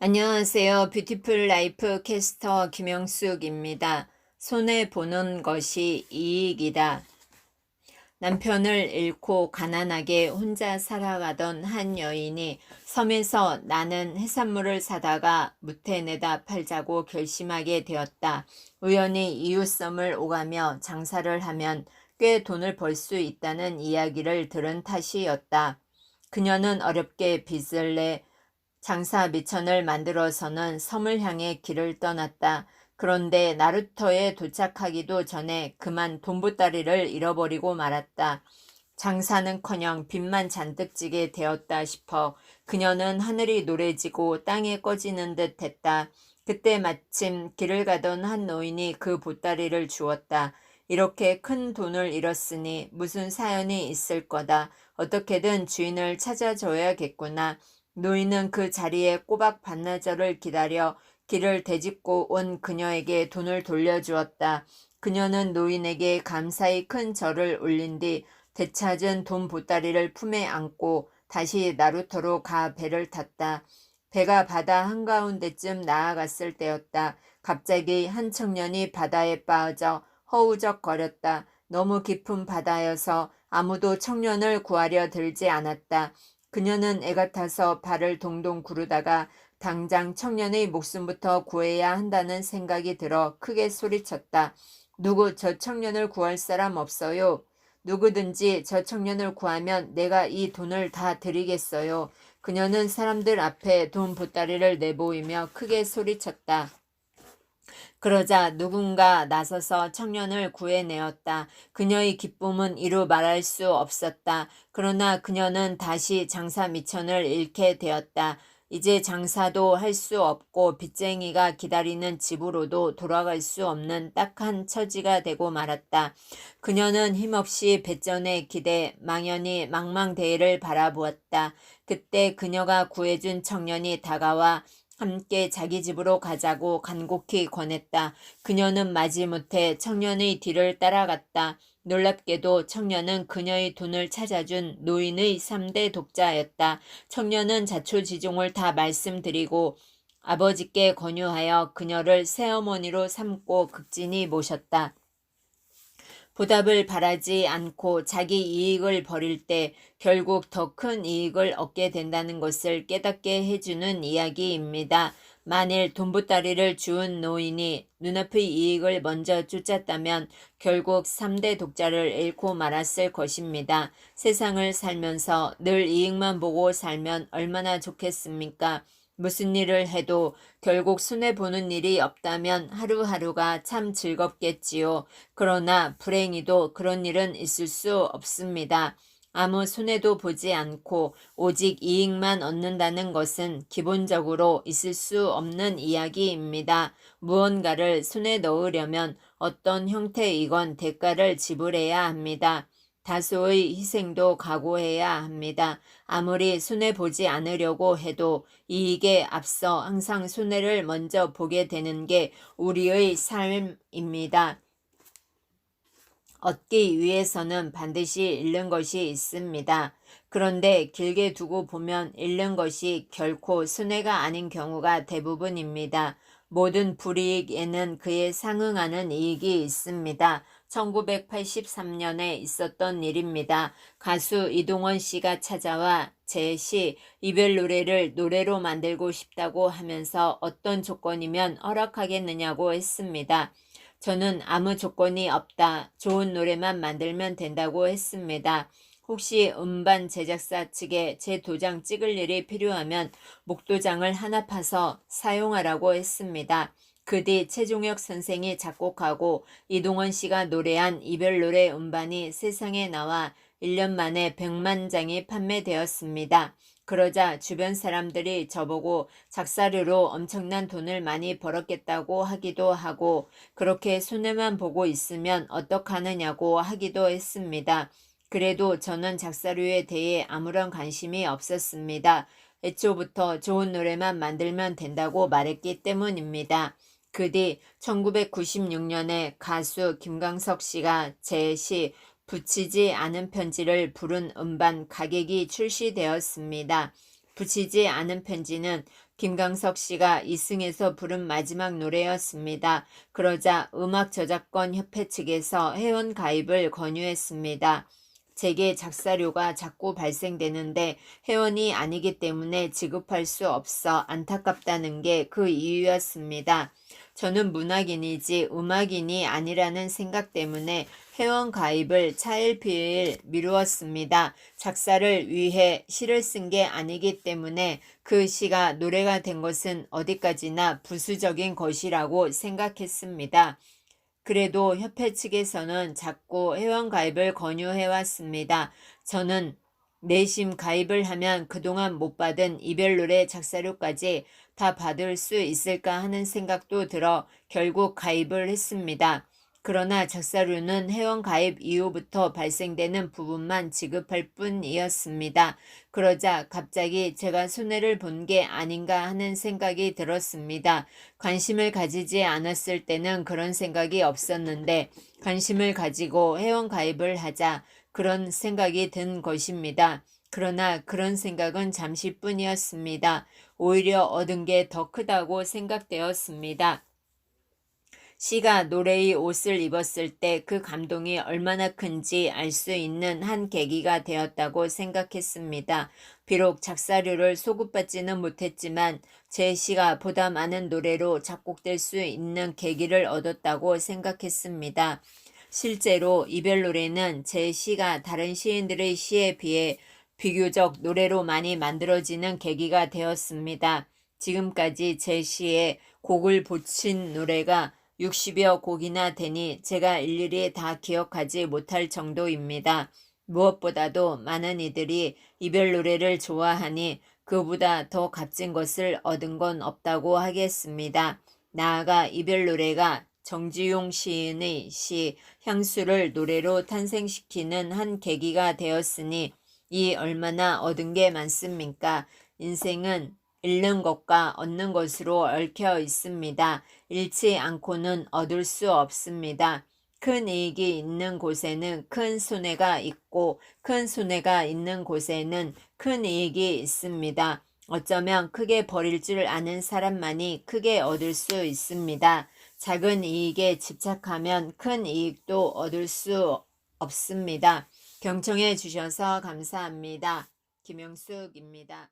안녕하세요. 뷰티풀 라이프 캐스터 김영숙입니다. 손해보는 것이 이익이다. 남편을 잃고 가난하게 혼자 살아가던 한 여인이 섬에서 나는 해산물을 사다가 무태 내다 팔자고 결심하게 되었다. 우연히 이웃섬을 오가며 장사를 하면 꽤 돈을 벌 수 있다는 이야기를 들은 탓이었다. 그녀는 어렵게 빚을 내 장사 미천을 만들어서는 섬을 향해 길을 떠났다. 그런데 나루터에 도착하기도 전에 그만 돈보따리를 잃어버리고 말았다. 장사는커녕 빚만 잔뜩 지게 되었다 싶어 그녀는 하늘이 노래지고 땅이 꺼지는 듯 했다. 그때 마침 길을 가던 한 노인이 그 보따리를 주었다. 이렇게 큰 돈을 잃었으니 무슨 사연이 있을 거다. 어떻게든 주인을 찾아줘야겠구나. 노인은 그 자리에 꼬박 반나절을 기다려 길을 되짚고 온 그녀에게 돈을 돌려주었다. 그녀는 노인에게 감사히 큰 절을 올린 뒤 되찾은 돈 보따리를 품에 안고 다시 나루터로 가 배를 탔다. 배가 바다 한가운데쯤 나아갔을 때였다. 갑자기 한 청년이 바다에 빠져 허우적거렸다. 너무 깊은 바다여서 아무도 청년을 구하려 들지 않았다. 그녀는 애가 타서 발을 동동 구르다가 당장 청년의 목숨부터 구해야 한다는 생각이 들어 크게 소리쳤다. 누구 저 청년을 구할 사람 없어요? 누구든지 저 청년을 구하면 내가 이 돈을 다 드리겠어요. 그녀는 사람들 앞에 돈 보따리를 내보이며 크게 소리쳤다. 그러자 누군가 나서서 청년을 구해내었다. 그녀의 기쁨은 이루 말할 수 없었다. 그러나 그녀는 다시 장사 미천을 잃게 되었다. 이제 장사도 할 수 없고 빚쟁이가 기다리는 집으로도 돌아갈 수 없는 딱한 처지가 되고 말았다. 그녀는 힘없이 배전에 기대 망연히 망망대해를 바라보았다. 그때 그녀가 구해준 청년이 다가와 함께 자기 집으로 가자고 간곡히 권했다. 그녀는 마지못해 청년의 뒤를 따라갔다. 놀랍게도 청년은 그녀의 돈을 찾아준 노인의 3대 독자였다. 청년은 자초지종을 다 말씀드리고 아버지께 권유하여 그녀를 새어머니로 삼고 극진히 모셨다. 보답을 바라지 않고 자기 이익을 버릴 때 결국 더 큰 이익을 얻게 된다는 것을 깨닫게 해주는 이야기입니다. 만일 돈보따리를 주운 노인이 눈앞의 이익을 먼저 쫓았다면 결국 3대 독자를 잃고 말았을 것입니다. 세상을 살면서 늘 이익만 보고 살면 얼마나 좋겠습니까? 무슨 일을 해도 결국 손해보는 일이 없다면 하루하루가 참 즐겁겠지요. 그러나 불행히도 그런 일은 있을 수 없습니다. 아무 손해도 보지 않고 오직 이익만 얻는다는 것은 기본적으로 있을 수 없는 이야기입니다. 무언가를 손에 넣으려면 어떤 형태이건 대가를 지불해야 합니다. 다소의 희생도 각오해야 합니다. 아무리 손해보지 않으려고 해도 이익에 앞서 항상 손해를 먼저 보게 되는 게 우리의 삶입니다. 얻기 위해서는 반드시 잃는 것이 있습니다. 그런데 길게 두고 보면 잃는 것이 결코 손해가 아닌 경우가 대부분입니다. 모든 불이익에는 그에 상응하는 이익이 있습니다. 1983년에 있었던 일입니다. 가수 이동원 씨가 찾아와 제 시 이별 노래를 노래로 만들고 싶다고 하면서 어떤 조건이면 허락하겠느냐고 했습니다. 저는 아무 조건이 없다. 좋은 노래만 만들면 된다고 했습니다. 혹시 음반 제작사 측에 제 도장 찍을 일이 필요하면 목도장을 하나 파서 사용하라고 했습니다. 그 뒤 최종혁 선생이 작곡하고 이동원 씨가 노래한 이별 노래 음반이 세상에 나와 1년 만에 100만 장이 판매되었습니다. 그러자 주변 사람들이 저보고 작사료로 엄청난 돈을 많이 벌었겠다고 하기도 하고 그렇게 손해만 보고 있으면 어떡하느냐고 하기도 했습니다. 그래도 저는 작사료에 대해 아무런 관심이 없었습니다. 애초부터 좋은 노래만 만들면 된다고 말했기 때문입니다. 그 뒤 1996년에 가수 김광석 씨가 제 시 붙이지 않은 편지를 부른 음반 가객이 출시되었습니다. 붙이지 않은 편지는 김광석 씨가 이승에서 부른 마지막 노래였습니다. 그러자 음악저작권협회 측에서 회원 가입을 권유했습니다. 제게 작사료가 자꾸 발생되는데 회원이 아니기 때문에 지급할 수 없어 안타깝다는 게 그 이유였습니다. 저는 문학인이지 음악인이 아니라는 생각 때문에 회원 가입을 차일피일 미루었습니다. 작사를 위해 시를 쓴 게 아니기 때문에 그 시가 노래가 된 것은 어디까지나 부수적인 것이라고 생각했습니다. 그래도 협회 측에서는 자꾸 회원 가입을 권유해왔습니다. 저는 내심 가입을 하면 그동안 못 받은 이별노래 작사료까지 다 받을 수 있을까 하는 생각도 들어 결국 가입을 했습니다. 그러나 작사료는 회원 가입 이후부터 발생되는 부분만 지급할 뿐이었습니다. 그러자 갑자기 제가 손해를 본 게 아닌가 하는 생각이 들었습니다. 관심을 가지지 않았을 때는 그런 생각이 없었는데 관심을 가지고 회원 가입을 하자 그런 생각이 든 것입니다. 그러나 그런 생각은 잠시뿐이었습니다. 오히려 얻은 게 더 크다고 생각되었습니다. 시가 노래의 옷을 입었을 때 그 감동이 얼마나 큰지 알 수 있는 한 계기가 되었다고 생각했습니다. 비록 작사료를 소급받지는 못했지만 제 시가 보다 많은 노래로 작곡될 수 있는 계기를 얻었다고 생각했습니다. 실제로 이별 노래는 제 시가 다른 시인들의 시에 비해 비교적 노래로 많이 만들어지는 계기가 되었습니다. 지금까지 제 시에 곡을 붙인 노래가 60여 곡이나 되니 제가 일일이 다 기억하지 못할 정도입니다. 무엇보다도 많은 이들이 이별 노래를 좋아하니 그보다 더 값진 것을 얻은 건 없다고 하겠습니다. 나아가 이별 노래가 정지용 시인의 시 향수를 노래로 탄생시키는 한 계기가 되었으니 이 얼마나 얻은 게 많습니까? 인생은 잃는 것과 얻는 것으로 얽혀 있습니다. 잃지 않고는 얻을 수 없습니다. 큰 이익이 있는 곳에는 큰 손해가 있고 큰 손해가 있는 곳에는 큰 이익이 있습니다. 어쩌면 크게 버릴 줄 아는 사람만이 크게 얻을 수 있습니다. 작은 이익에 집착하면 큰 이익도 얻을 수 없습니다. 경청해 주셔서 감사합니다. 김영숙입니다.